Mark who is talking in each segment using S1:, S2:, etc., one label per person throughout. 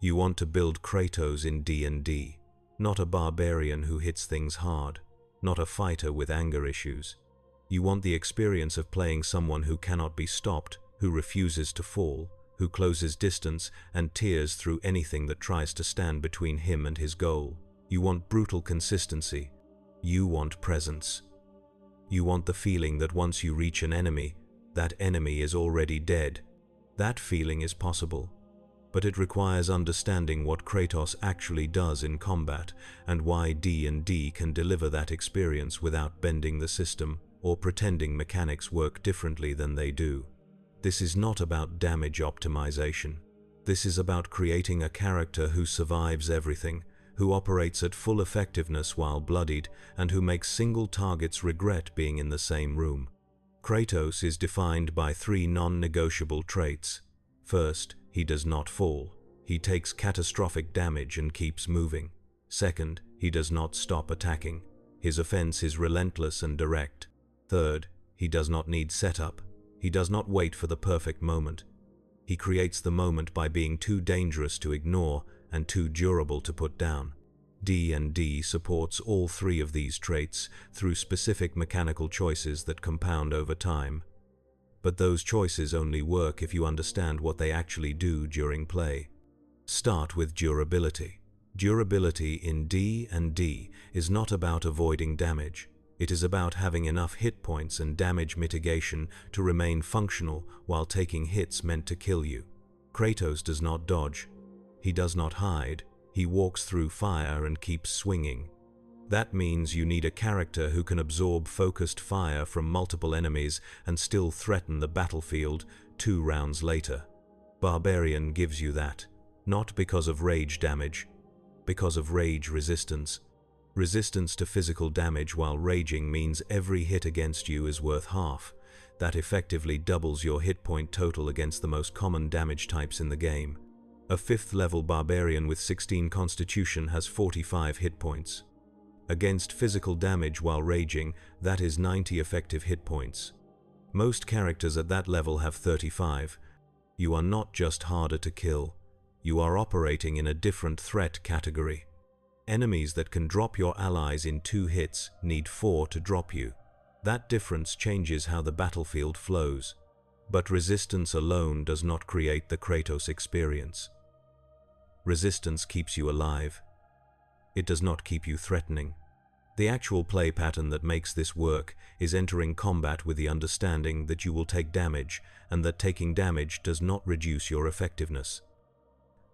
S1: You want to build Kratos in D&D, not a barbarian who hits things hard, not a fighter with anger issues. You want the experience of playing someone who cannot be stopped, who refuses to fall, who closes distance and tears through anything that tries to stand between him and his goal. You want brutal consistency. You want presence. You want the feeling that once you reach an enemy, that enemy is already dead. That feeling is possible, but it requires understanding what Kratos actually does in combat and why D&D can deliver that experience without bending the system or pretending mechanics work differently than they do. This is not about damage optimization. This is about creating a character who survives everything, who operates at full effectiveness while bloodied, and who makes single targets regret being in the same room. Kratos is defined by 3 non-negotiable traits. First, he does not fall. He takes catastrophic damage and keeps moving. Second, he does not stop attacking. His offense is relentless and direct. Third, he does not need setup. He does not wait for the perfect moment. He creates the moment by being too dangerous to ignore and too durable to put down. D&D supports all 3 of these traits through specific mechanical choices that compound over time. But those choices only work if you understand what they actually do during play. Start with durability. Durability in D&D is not about avoiding damage. It is about having enough hit points and damage mitigation to remain functional while taking hits meant to kill you. Kratos does not dodge. He does not hide. He walks through fire and keeps swinging. That means you need a character who can absorb focused fire from multiple enemies and still threaten the battlefield 2 rounds later. Barbarian gives you that, not because of rage damage, because of rage resistance. Resistance to physical damage while raging means every hit against you is worth half. That effectively doubles your hit point total against the most common damage types in the game. A 5th level barbarian with 16 constitution has 45 hit points. Against physical damage while raging, that is 90 effective hit points. Most characters at that level have 35. You are not just harder to kill. You are operating in a different threat category. Enemies that can drop your allies in 2 hits need 4 to drop you. That difference changes how the battlefield flows. But resistance alone does not create the Kratos experience. Resistance keeps you alive. It does not keep you threatening. The actual play pattern that makes this work is entering combat with the understanding that you will take damage and that taking damage does not reduce your effectiveness.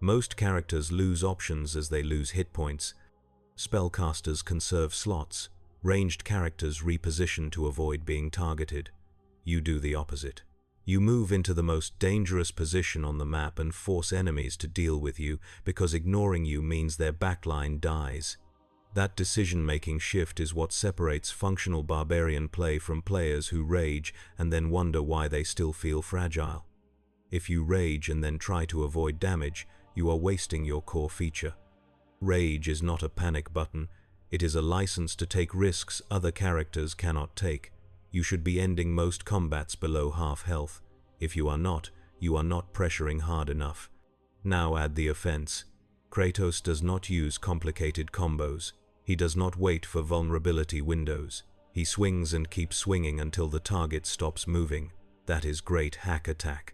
S1: Most characters lose options as they lose hit points. Spellcasters conserve slots. Ranged characters reposition to avoid being targeted. You do the opposite. You move into the most dangerous position on the map and force enemies to deal with you because ignoring you means their backline dies. That decision-making shift is what separates functional barbarian play from players who rage and then wonder why they still feel fragile. If you rage and then try to avoid damage, you are wasting your core feature. Rage is not a panic button. It is a license to take risks other characters cannot take. You should be ending most combats below half health. If you are not pressuring hard enough. Now add the offense. Kratos does not use complicated combos. He does not wait for vulnerability windows. He swings and keeps swinging until the target stops moving. That is great hack attack.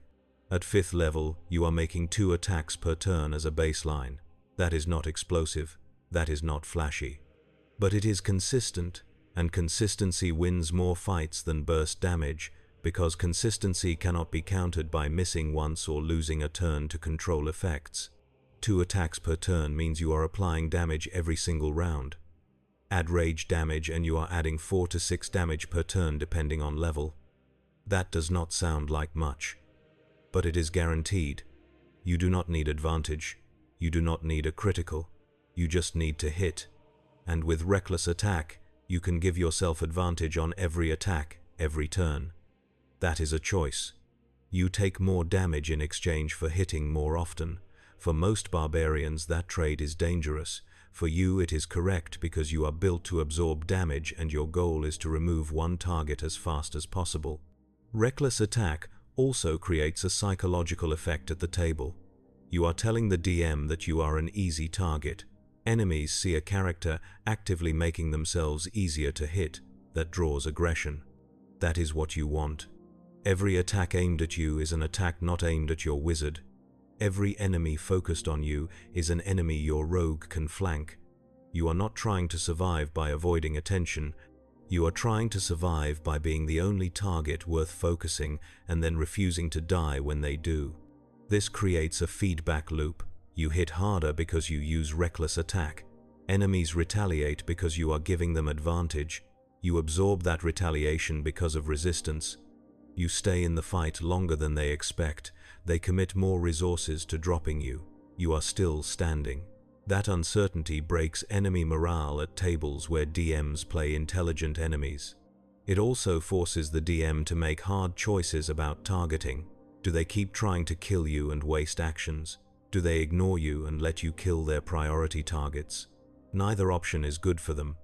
S1: At 5th level, you are making 2 attacks per turn as a baseline. That is not explosive. That is not flashy. But it is consistent. And consistency wins more fights than burst damage, because consistency cannot be countered by missing once or losing a turn to control effects. 2 attacks per turn means you are applying damage every single round. Add rage damage and you are adding 4 to 6 damage per turn depending on level. That does not sound like much, but it is guaranteed. You do not need advantage. You do not need a critical. You just need to hit. And with reckless attack, you can give yourself advantage on every attack, every turn. That is a choice. You take more damage in exchange for hitting more often. For most barbarians, that trade is dangerous. For you, it is correct because you are built to absorb damage and your goal is to remove one target as fast as possible. Reckless attack also creates a psychological effect at the table. You are telling the DM that you are an easy target. Enemies see a character actively making themselves easier to hit. That draws aggression. That is what you want. Every attack aimed at you is an attack not aimed at your wizard. Every enemy focused on you is an enemy your rogue can flank. You are not trying to survive by avoiding attention. You are trying to survive by being the only target worth focusing and then refusing to die when they do. This creates a feedback loop. You hit harder because you use reckless attack. Enemies retaliate because you are giving them advantage. You absorb that retaliation because of resistance. You stay in the fight longer than they expect. They commit more resources to dropping you. You are still standing. That uncertainty breaks enemy morale at tables where DMs play intelligent enemies. It also forces the DM to make hard choices about targeting. Do they keep trying to kill you and waste actions? Do they ignore you and let you kill their priority targets? Neither option is good for them.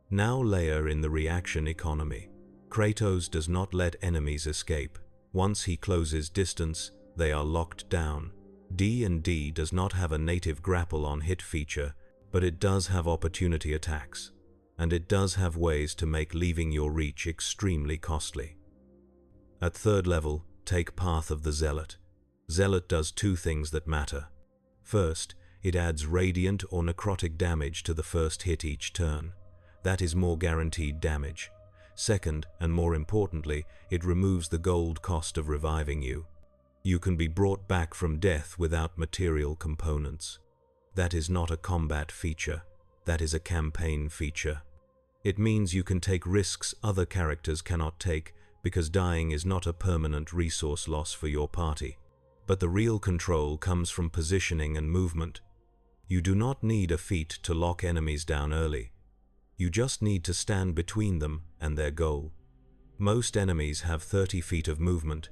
S1: Now layer in the reaction economy. Kratos does not let enemies escape. Once he closes distance, they are locked down. D&D does not have a native grapple on hit feature, but it does have opportunity attacks. And it does have ways to make leaving your reach extremely costly. At third level, take Path of the Zealot. Zealot does two things that matter. First, it adds radiant or necrotic damage to the first hit each turn. That is more guaranteed damage. Second, and more importantly, it removes the gold cost of reviving you. You can be brought back from death without material components. That is not a combat feature. That is a campaign feature. It means you can take risks other characters cannot take, because dying is not a permanent resource loss for your party. But the real control comes from positioning and movement. You do not need a feat to lock enemies down early. You just need to stand between them and their goal. Most enemies have 30 feet of movement.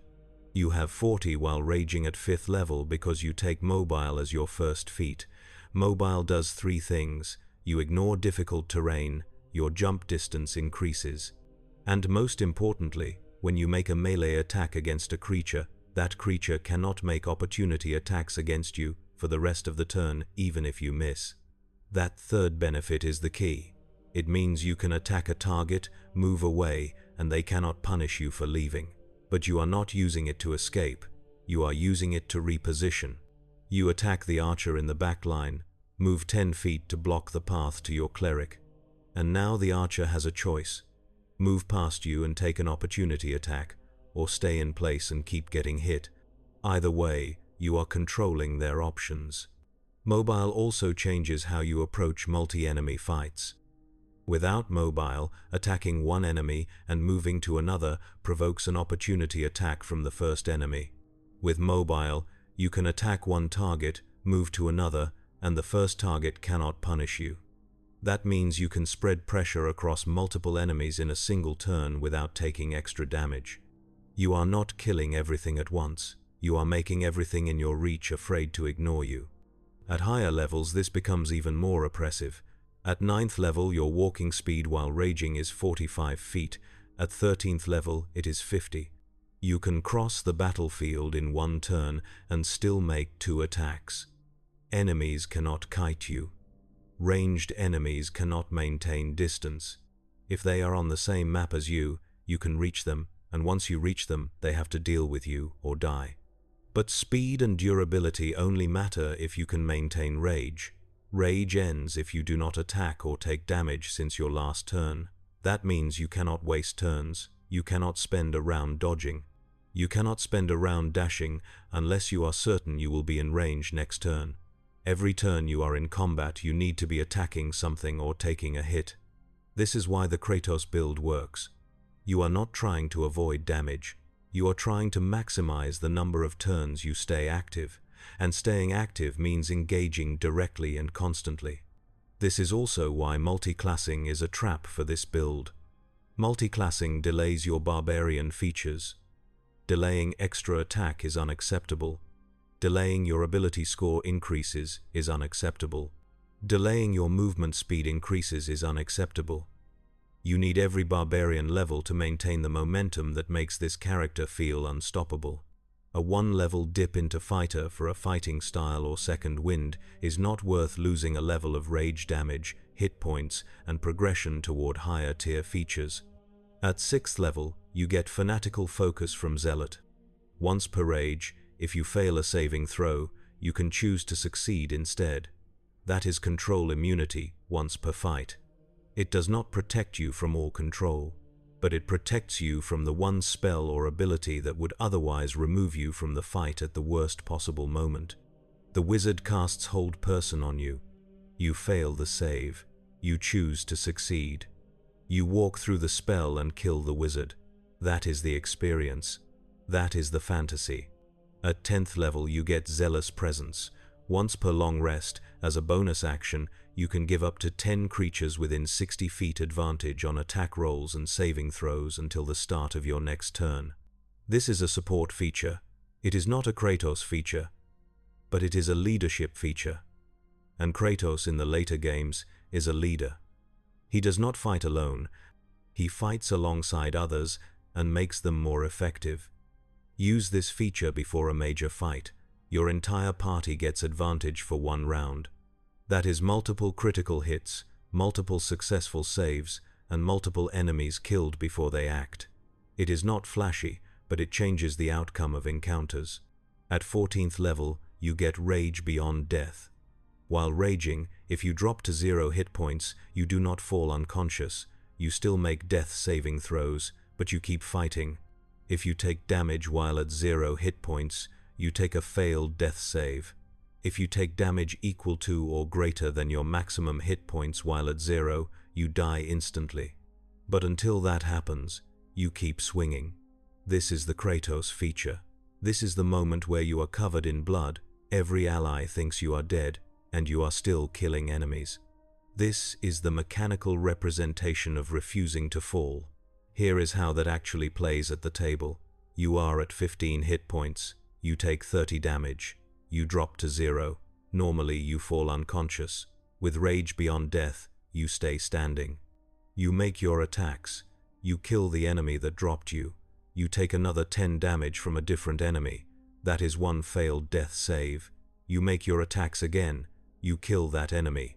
S1: You have 40 while raging at 5th level because you take mobile as your first feat. Mobile does three things. You ignore difficult terrain, your jump distance increases. And most importantly, when you make a melee attack against a creature, that creature cannot make opportunity attacks against you for the rest of the turn, even if you miss. That third benefit is the key. It means you can attack a target, move away, and they cannot punish you for leaving. But you are not using it to escape. You are using it to reposition. You attack the archer in the back line, move 10 feet to block the path to your cleric. And now the archer has a choice. Move past you and take an opportunity attack, or stay in place and keep getting hit. Either way, you are controlling their options. Mobile also changes how you approach multi-enemy fights. Without mobile, attacking one enemy and moving to another provokes an opportunity attack from the first enemy. With mobile, you can attack one target, move to another, and the first target cannot punish you. That means you can spread pressure across multiple enemies in a single turn without taking extra damage. You are not killing everything at once. You are making everything in your reach afraid to ignore you. At higher levels, this becomes even more oppressive. At 9th level, your walking speed while raging is 45 feet. At 13th level, it is 50. You can cross the battlefield in one turn and still make 2 attacks. Enemies cannot kite you. Ranged enemies cannot maintain distance. If they are on the same map as you, you can reach them, and once you reach them, they have to deal with you or die. But speed and durability only matter if you can maintain rage. Rage ends if you do not attack or take damage since your last turn. That means you cannot waste turns. You cannot spend a round dodging. You cannot spend a round dashing unless you are certain you will be in range next turn. Every turn you are in combat, you need to be attacking something or taking a hit. This is why the Kratos build works. You are not trying to avoid damage. You are trying to maximize the number of turns you stay active. And staying active means engaging directly and constantly. This is also why multi-classing is a trap for this build. Multi-classing delays your barbarian features. Delaying extra attack is unacceptable. Delaying your ability score increases is unacceptable. Delaying your movement speed increases is unacceptable. You need every barbarian level to maintain the momentum that makes this character feel unstoppable. A one-level dip into fighter for a fighting style or second wind is not worth losing a level of rage damage, hit points, and progression toward higher tier features. At 6th level, you get fanatical focus from Zealot. Once per rage, if you fail a saving throw, you can choose to succeed instead. That is control immunity once per fight. It does not protect you from all control, but it protects you from the one spell or ability that would otherwise remove you from the fight at the worst possible moment. The wizard casts Hold Person on you. You fail the save. You choose to succeed. You walk through the spell and kill the wizard. That is the experience. That is the fantasy. At 10th level you get Zealous Presence. Once per long rest, as a bonus action, you can give up to 10 creatures within 60 feet advantage on attack rolls and saving throws until the start of your next turn. This is a support feature. It is not a Kratos feature, but it is a leadership feature. And Kratos in the later games is a leader. He does not fight alone. He fights alongside others and makes them more effective. Use this feature before a major fight. Your entire party gets advantage for one round. That is multiple critical hits, multiple successful saves, and multiple enemies killed before they act. It is not flashy, but it changes the outcome of encounters. At 14th level, you get Rage Beyond Death. While raging, if you drop to 0 hit points, you do not fall unconscious. You still make death saving throws, but you keep fighting. If you take damage while at 0 hit points, you take a failed death save. If you take damage equal to or greater than your maximum hit points while at 0, you die instantly. But until that happens, you keep swinging. This is the Kratos feature. This is the moment where you are covered in blood, every ally thinks you are dead, and you are still killing enemies. This is the mechanical representation of refusing to fall. Here is how that actually plays at the table. You are at 15 hit points. You take 30 damage. You drop to 0. Normally you fall unconscious. With Rage Beyond Death, you stay standing. You make your attacks. You kill the enemy that dropped you. You take another 10 damage from a different enemy. That is one failed death save. You make your attacks again. You kill that enemy.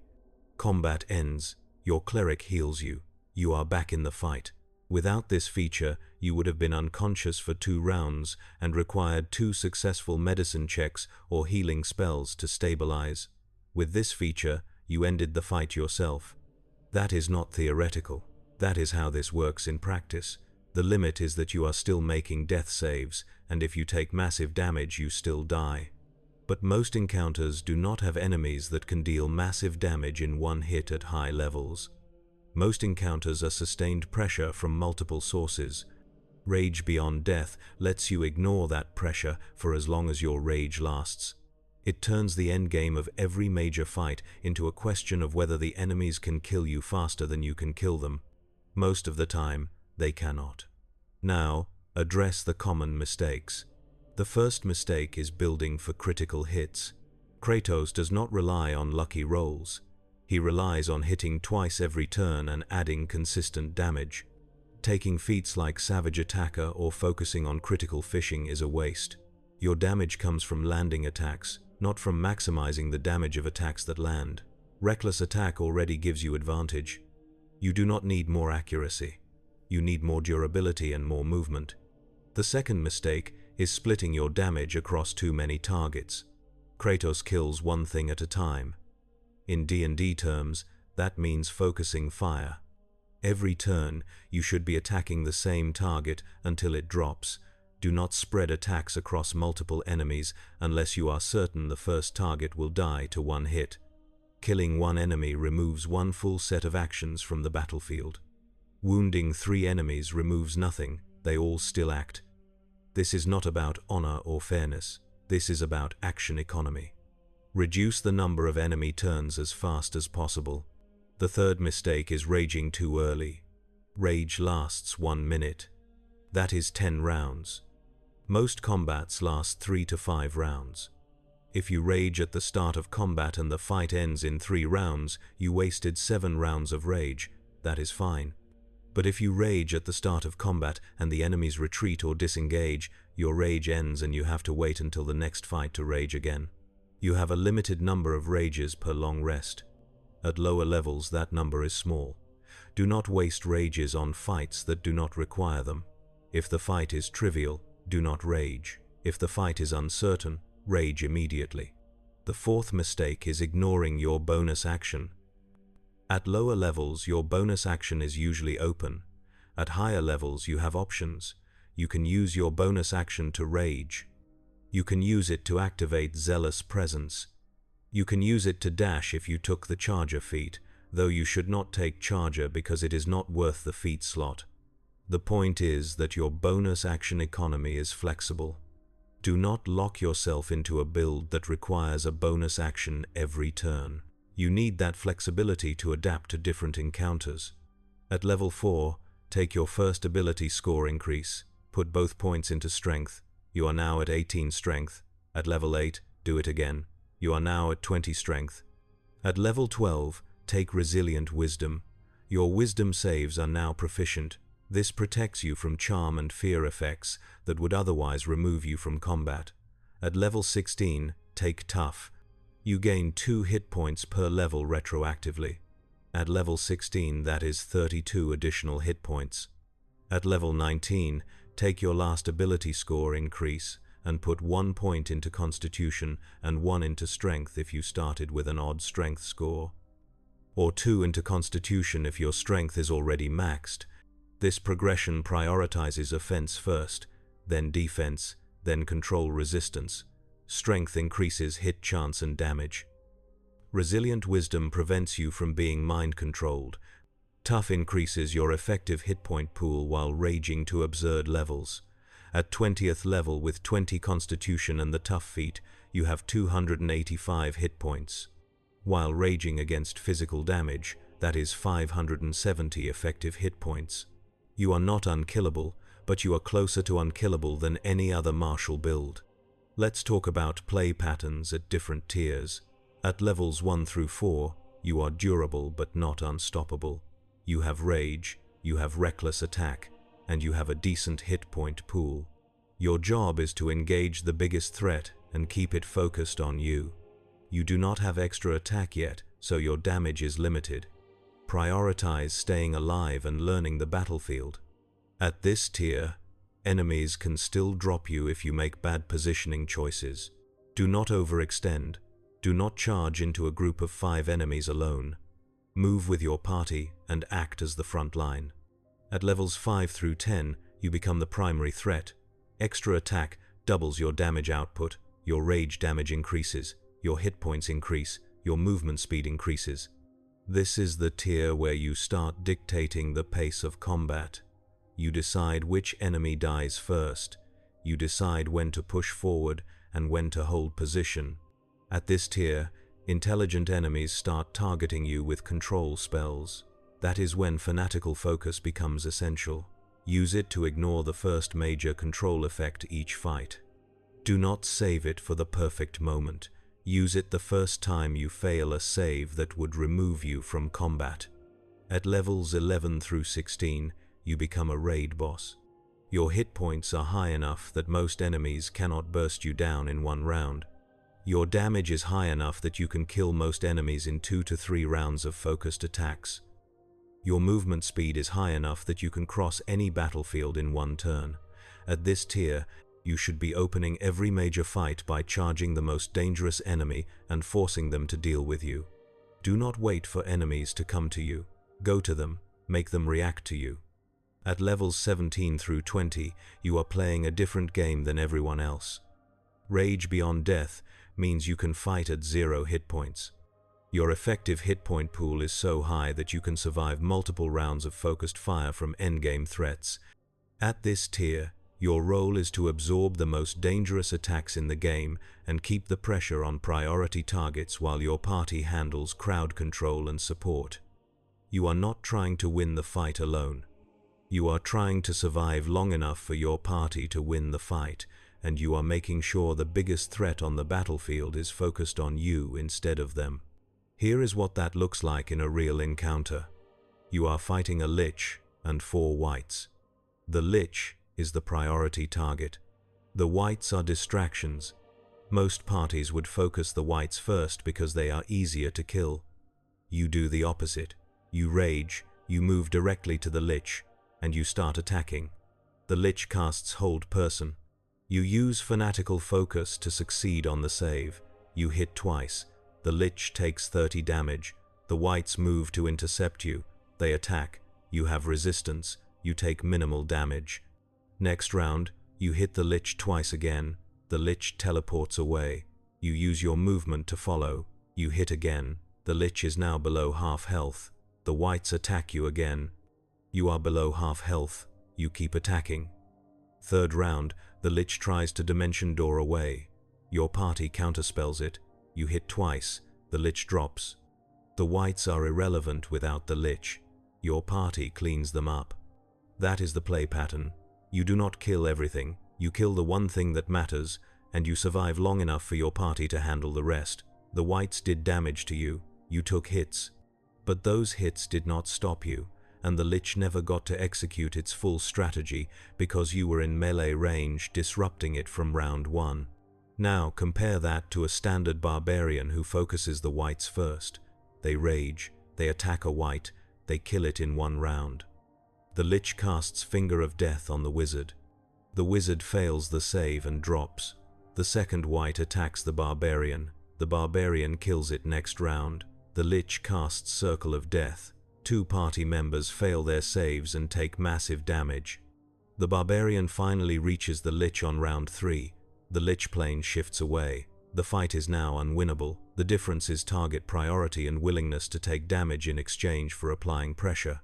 S1: Combat ends. Your cleric heals you. You are back in the fight. Without this feature, you would have been unconscious for 2 rounds and required 2 successful medicine checks or healing spells to stabilize. With this feature, you ended the fight yourself. That is not theoretical. That is how this works in practice. The limit is that you are still making death saves, and if you take massive damage, you still die. But most encounters do not have enemies that can deal massive damage in one hit at high levels. Most encounters are sustained pressure from multiple sources. Rage Beyond Death lets you ignore that pressure for as long as your rage lasts. It turns the endgame of every major fight into a question of whether the enemies can kill you faster than you can kill them. Most of the time, they cannot. Now, address the common mistakes. The first mistake is building for critical hits. Kratos does not rely on lucky rolls. He relies on hitting twice every turn and adding consistent damage. Taking feats like Savage Attacker or focusing on critical fishing is a waste. Your damage comes from landing attacks, not from maximizing the damage of attacks that land. Reckless Attack already gives you advantage. You do not need more accuracy. You need more durability and more movement. The second mistake is splitting your damage across too many targets. Kratos kills one thing at a time. In D&D terms, that means focusing fire. Every turn, you should be attacking the same target until it drops. Do not spread attacks across multiple enemies unless you are certain the first target will die to one hit. Killing one enemy removes one full set of actions from the battlefield. Wounding 3 enemies removes nothing, they all still act. This is not about honor or fairness. This is about action economy. Reduce the number of enemy turns as fast as possible. The third mistake is raging too early. Rage lasts 1 minute. That is 10 rounds. Most combats last 3 to 5 rounds. If you rage at the start of combat and the fight ends in 3 rounds, you wasted 7 rounds of rage. That is fine. But if you rage at the start of combat and the enemies retreat or disengage, your rage ends and you have to wait until the next fight to rage again. You have a limited number of rages per long rest. At lower levels, that number is small. Do not waste rages on fights that do not require them. If the fight is trivial, do not rage. If the fight is uncertain, rage immediately. The fourth mistake is ignoring your bonus action. At lower levels, your bonus action is usually open. At higher levels, you have options. You can use your bonus action to rage. You can use it to activate Zealous Presence. You can use it to dash if you took the Charger feat, though you should not take Charger because it is not worth the feat slot. The point is that your bonus action economy is flexible. Do not lock yourself into a build that requires a bonus action every turn. You need that flexibility to adapt to different encounters. At level 4, take your first ability score increase. Put both points into strength. You are now at 18 strength. At level 8, do it again. You are now at 20 strength. At level 12, take Resilient Wisdom. Your wisdom saves are now proficient. This protects you from charm and fear effects that would otherwise remove you from combat. At level 16, take Tough. You gain 2 hit points per level retroactively. At level 16, that is 32 additional hit points. At level 19, take your last ability score increase and put 1 point into Constitution and 1 into Strength if you started with an odd Strength score, or 2 into Constitution if your Strength is already maxed. This progression prioritizes offense first, then defense, then control resistance. Strength increases hit chance and damage. Resilient Wisdom prevents you from being mind-controlled. Tough increases your effective hit point pool while raging to absurd levels. At 20th level with 20 Constitution and the Tough feat, you have 285 hit points. While raging against physical damage, that is 570 effective hit points. You are not unkillable, but you are closer to unkillable than any other martial build. Let's talk about play patterns at different tiers. At levels 1 through 4, you are durable but not unstoppable. You have rage, you have reckless attack, and you have a decent hit point pool. Your job is to engage the biggest threat and keep it focused on you. You do not have extra attack yet, so your damage is limited. Prioritize staying alive and learning the battlefield. At this tier, enemies can still drop you if you make bad positioning choices. Do not overextend. Do not charge into a group of 5 enemies alone. Move with your party and act as the front line. At levels 5 through 10, you become the primary threat. Extra attack doubles your damage output, your rage damage increases, your hit points increase, your movement speed increases. This is the tier where you start dictating the pace of combat. You decide which enemy dies first. You decide when to push forward and when to hold position. At this tier, intelligent enemies start targeting you with control spells. That is when fanatical focus becomes essential. Use it to ignore the first major control effect each fight. Do not save it for the perfect moment. Use it the first time you fail a save that would remove you from combat. At levels 11 through 16, you become a raid boss. Your hit points are high enough that most enemies cannot burst you down in one round. Your damage is high enough that you can kill most enemies in 2 to 3 rounds of focused attacks. Your movement speed is high enough that you can cross any battlefield in one turn. At this tier, you should be opening every major fight by charging the most dangerous enemy and forcing them to deal with you. Do not wait for enemies to come to you. Go to them, make them react to you. At levels 17 through 20, you are playing a different game than everyone else. Rage Beyond Death means you can fight at 0 hit points. Your effective hit point pool is so high that you can survive multiple rounds of focused fire from endgame threats. At this tier, your role is to absorb the most dangerous attacks in the game and keep the pressure on priority targets while your party handles crowd control and support. You are not trying to win the fight alone. You are trying to survive long enough for your party to win the fight, and you are making sure the biggest threat on the battlefield is focused on you instead of them. Here is what that looks like in a real encounter. You are fighting a Lich and 4 whites. The Lich is the priority target. The whites are distractions. Most parties would focus the whites first because they are easier to kill. You do the opposite. You rage, you move directly to the Lich, and you start attacking. The Lich casts Hold Person. You use fanatical focus to succeed on the save. You hit twice. The Lich takes 30 damage. The whites move to intercept you. They attack. You have resistance. You take minimal damage. Next round, you hit the Lich twice again. The Lich teleports away. You use your movement to follow. You hit again. The Lich is now below half health. The whites attack you again. You are below half health. You keep attacking. Third round, the Lich tries to dimension door away. Your party counterspells it. You hit twice. The Lich drops. The whites are irrelevant without the Lich. Your party cleans them up. That is the play pattern. You do not kill everything. You kill the one thing that matters, and you survive long enough for your party to handle the rest. The whites did damage to you. You took hits. But those hits did not stop you, and the Lich never got to execute its full strategy because you were in melee range, disrupting it from round 1. Now compare that to a standard barbarian who focuses the whites first. They rage, they attack a white, they kill it in 1 round. The Lich casts Finger of Death on the wizard. The wizard fails the save and drops. The second white attacks the barbarian. The barbarian kills it next round. The Lich casts Circle of Death. 2 party members fail their saves and take massive damage. The barbarian finally reaches the Lich on round 3. The Lich plane shifts away. The fight is now unwinnable. The difference is target priority and willingness to take damage in exchange for applying pressure.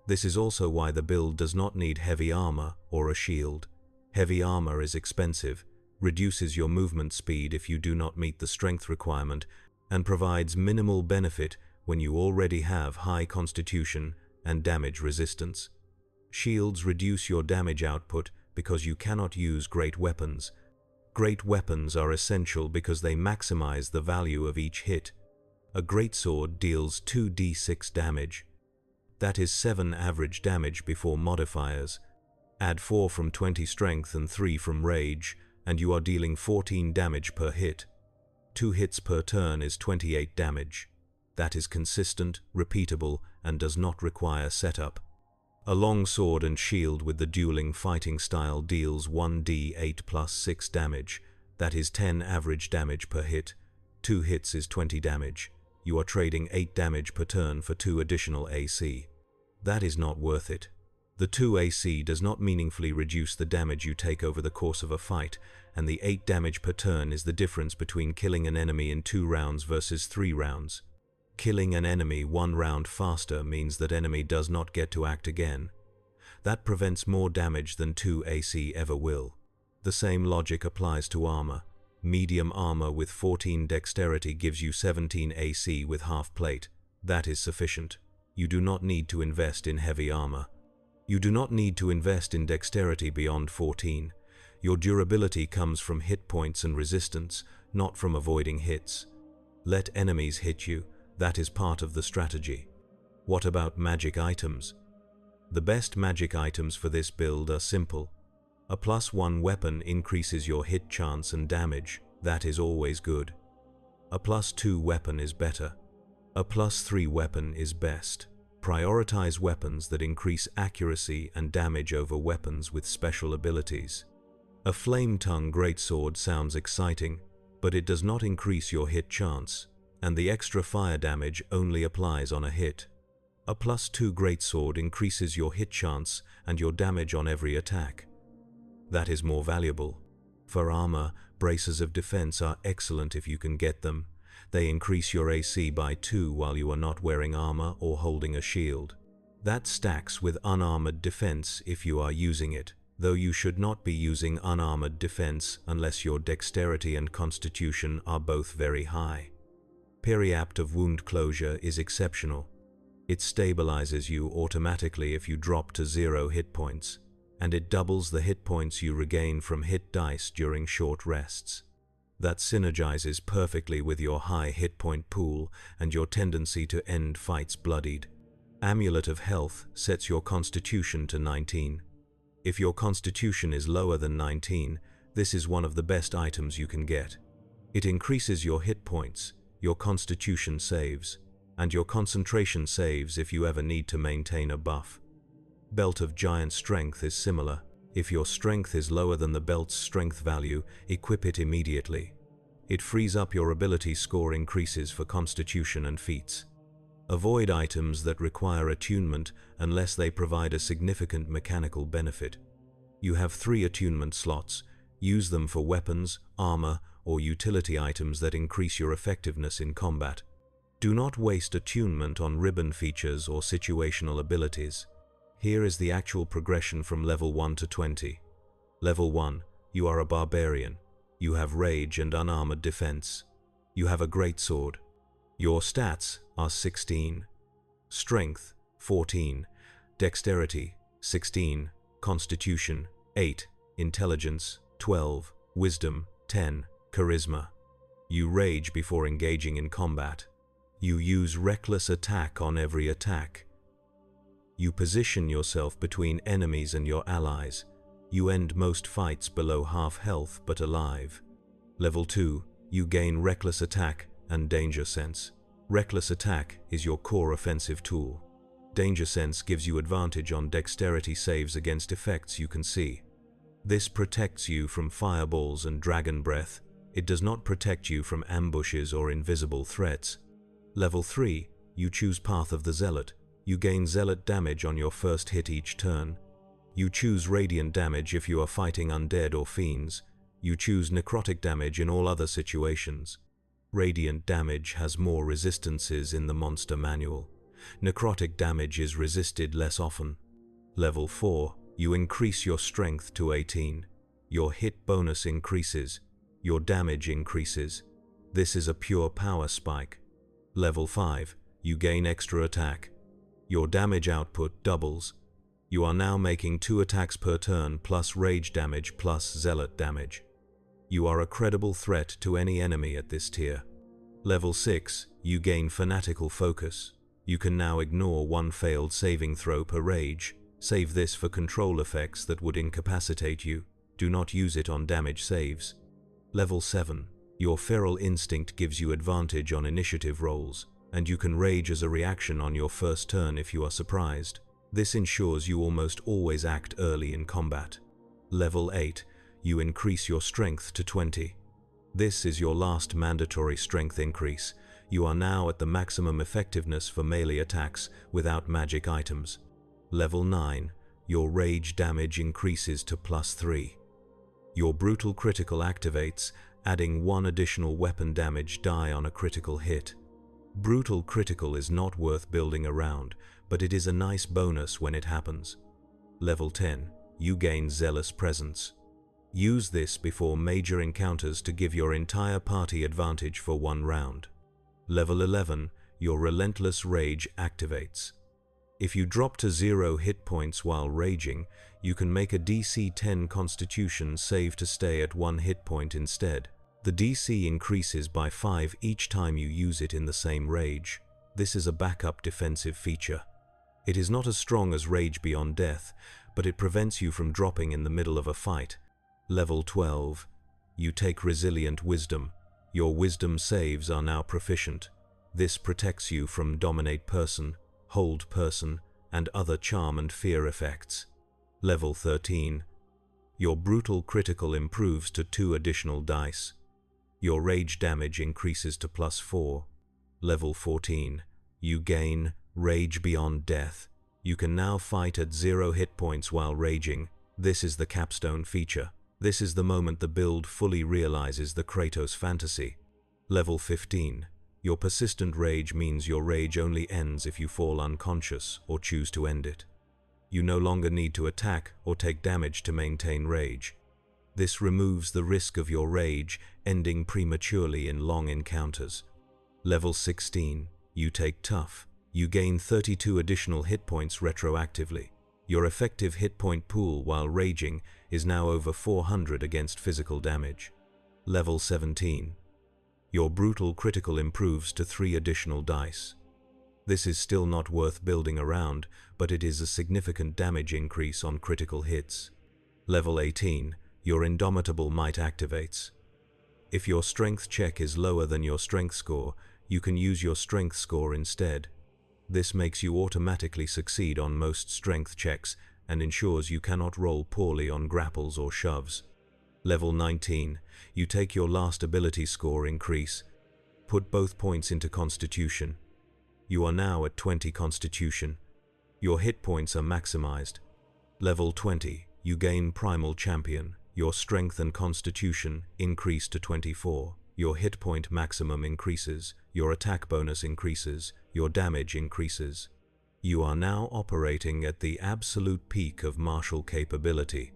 S1: This is also why the build does not need heavy armor or a shield. Heavy armor is expensive, reduces your movement speed if you do not meet the strength requirement, and provides minimal benefit when you already have high constitution and damage resistance. Shields reduce your damage output because you cannot use great weapons. Great weapons are essential because they maximize the value of each hit. A greatsword deals 2d6 damage. That is 7 average damage before modifiers. Add 4 from 20 strength and 3 from rage, and you are dealing 14 damage per hit. 2 hits per turn is 28 damage. That is consistent, repeatable, and does not require setup. A long sword and shield with the dueling fighting style deals 1d8 plus 6 damage. That is 10 average damage per hit. 2 hits is 20 damage. You are trading 8 damage per turn for 2 additional AC. That is not worth it. The 2 AC does not meaningfully reduce the damage you take over the course of a fight, and the 8 damage per turn is the difference between killing an enemy in 2 rounds versus 3 rounds. Killing an enemy 1 round faster means that enemy does not get to act again. That prevents more damage than 2 AC ever will. The same logic applies to armor. Medium armor with 14 dexterity gives you 17 AC with half plate. That is sufficient. You do not need to invest in heavy armor. You do not need to invest in dexterity beyond 14. Your durability comes from hit points and resistance, not from avoiding hits. Let enemies hit you. That is part of the strategy. What about magic items? The best magic items for this build are simple. A +1 weapon increases your hit chance and damage. That is always good. A +2 weapon is better. A +3 weapon is best. Prioritize weapons that increase accuracy and damage over weapons with special abilities. A Flame Tongue Greatsword sounds exciting, but it does not increase your hit chance, and the extra fire damage only applies on a hit. A +2 Greatsword increases your hit chance and your damage on every attack. That is more valuable. For armor, Braces of Defense are excellent if you can get them. They increase your AC by 2 while you are not wearing armor or holding a shield. That stacks with Unarmored Defense if you are using it, though you should not be using Unarmored Defense unless your dexterity and constitution are both very high. Periapt of Wound Closure is exceptional. It stabilizes you automatically if you drop to 0 hit points, and it doubles the hit points you regain from hit dice during short rests. That synergizes perfectly with your high hit point pool and your tendency to end fights bloodied. Amulet of Health sets your constitution to 19. If your constitution is lower than 19, This is one of the best items you can get. It increases your hit points, your constitution saves, and your concentration saves if you ever need to maintain a buff. Belt of Giant Strength is similar. If your strength is lower than the belt's strength value, equip it immediately. It frees up your ability score increases for constitution and feats. Avoid items that require attunement unless they provide a significant mechanical benefit. You have 3 attunement slots. Use them for weapons, armor, or utility items that increase your effectiveness in combat. Do not waste attunement on ribbon features or situational abilities. Here is the actual progression from level 1 to 20. Level 1, you are a barbarian. You have rage and unarmored defense. You have a greatsword. Your stats are 16. Strength, 14. Dexterity, 16. Constitution, 8. Intelligence, 12. Wisdom, 10. Charisma. You rage before engaging in combat. You use reckless attack on every attack. You position yourself between enemies and your allies. You end most fights below half health but alive. Level 2, you gain reckless attack and danger sense. Reckless attack is your core offensive tool. Danger sense gives you advantage on dexterity saves against effects you can see. This protects you from fireballs and dragon breath. It does not protect you from ambushes or invisible threats. Level 3, you choose Path of the Zealot. You gain zealot damage on your first hit each turn. You choose radiant damage if you are fighting undead or fiends. You choose necrotic damage in all other situations. Radiant damage has more resistances in the monster manual. Necrotic damage is resisted less often. Level 4, you increase your strength to 18. Your hit bonus increases. Your damage increases. This is a pure power spike. Level 5, you gain extra attack. Your damage output doubles. You are now making 2 attacks per turn plus rage damage plus zealot damage. You are a credible threat to any enemy at this tier. Level 6, you gain fanatical focus. You can now ignore 1 failed saving throw per rage. Save this for control effects that would incapacitate you. Do not use it on damage saves. Level 7, your feral instinct gives you advantage on initiative rolls, and you can rage as a reaction on your first turn if you are surprised. This ensures you almost always act early in combat. Level 8, you increase your strength to 20. This is your last mandatory strength increase. You are now at the maximum effectiveness for melee attacks without magic items. Level 9, your rage damage increases to +3. Your brutal critical activates, adding 1 additional weapon damage die on a critical hit. Brutal critical is not worth building around, but it is a nice bonus when it happens. Level 10, you gain Zealous Presence. Use this before major encounters to give your entire party advantage for 1 round. Level 11, your Relentless Rage activates. If you drop to 0 hit points while raging, you can make a DC 10 Constitution save to stay at 1 hit point instead. The DC increases by 5 each time you use it in the same rage. This is a backup defensive feature. It is not as strong as Rage Beyond Death, but it prevents you from dropping in the middle of a fight. Level 12. You take Resilient Wisdom. Your wisdom saves are now proficient. This protects you from Dominate Person, Hold Person, and other charm and fear effects. Level 13. Your brutal critical improves to 2 additional dice. Your rage damage increases to +4. Level 14. You gain Rage Beyond Death. You can now fight at 0 hit points while raging. This is the capstone feature. This is the moment the build fully realizes the Kratos fantasy. Level 15. Your persistent rage means your rage only ends if you fall unconscious or choose to end it. You no longer need to attack or take damage to maintain rage. This removes the risk of your rage ending prematurely in long encounters. Level 16. You take Tough. You gain 32 additional hit points retroactively. Your effective hit point pool while raging is now over 400 against physical damage. Level 17. Your brutal critical improves to 3 additional dice. This is still not worth building around, but it is a significant damage increase on critical hits. Level 18. your indomitable might activates. If your strength check is lower than your strength score, you can use your strength score instead. This makes you automatically succeed on most strength checks and ensures you cannot roll poorly on grapples or shoves. Level 19, you take your last ability score increase. Put both points into Constitution. You are now at 20 Constitution. Your hit points are maximized. Level 20, you gain Primal Champion. Your Strength and Constitution increase to 24. Your hit point maximum increases. Your attack bonus increases. Your damage increases. You are now operating at the absolute peak of martial capability.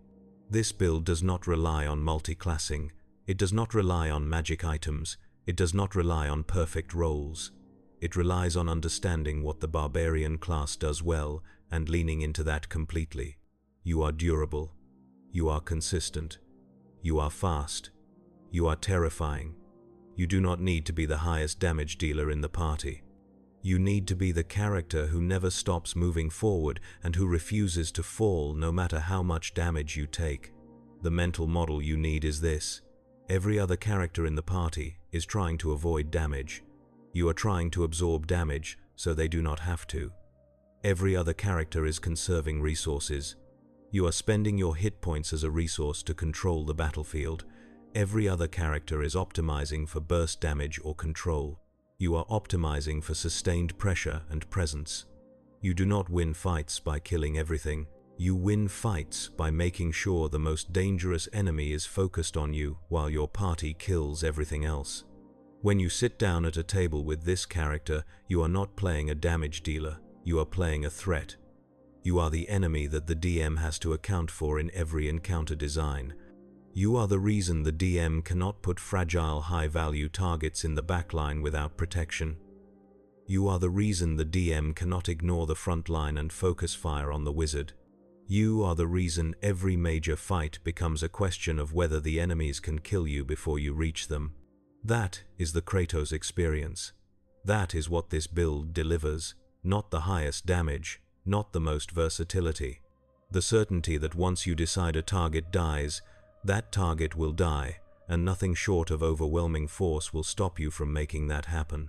S1: This build does not rely on multi-classing. It does not rely on magic items. It does not rely on perfect rolls. It relies on understanding what the barbarian class does well and leaning into that completely. You are durable. You are consistent. You are fast. You are terrifying. You do not need to be the highest damage dealer in the party. You need to be the character who never stops moving forward and who refuses to fall no matter how much damage you take. The mental model you need is this. Every other character in the party is trying to avoid damage. You are trying to absorb damage so they do not have to. Every other character is conserving resources. You are spending your hit points as a resource to control the battlefield. Every other character is optimizing for burst damage or control. You are optimizing for sustained pressure and presence. You do not win fights by killing everything. You win fights by making sure the most dangerous enemy is focused on you while your party kills everything else. When you sit down at a table with this character, you are not playing a damage dealer. You are playing a threat. You are the enemy that the DM has to account for in every encounter design. You are the reason the DM cannot put fragile high-value targets in the backline without protection. You are the reason the DM cannot ignore the front line and focus fire on the wizard. You are the reason every major fight becomes a question of whether the enemies can kill you before you reach them. That is the Kratos experience. That is what this build delivers, not the highest damage, not the most versatility. The certainty that once you decide a target dies, that target will die, and nothing short of overwhelming force will stop you from making that happen.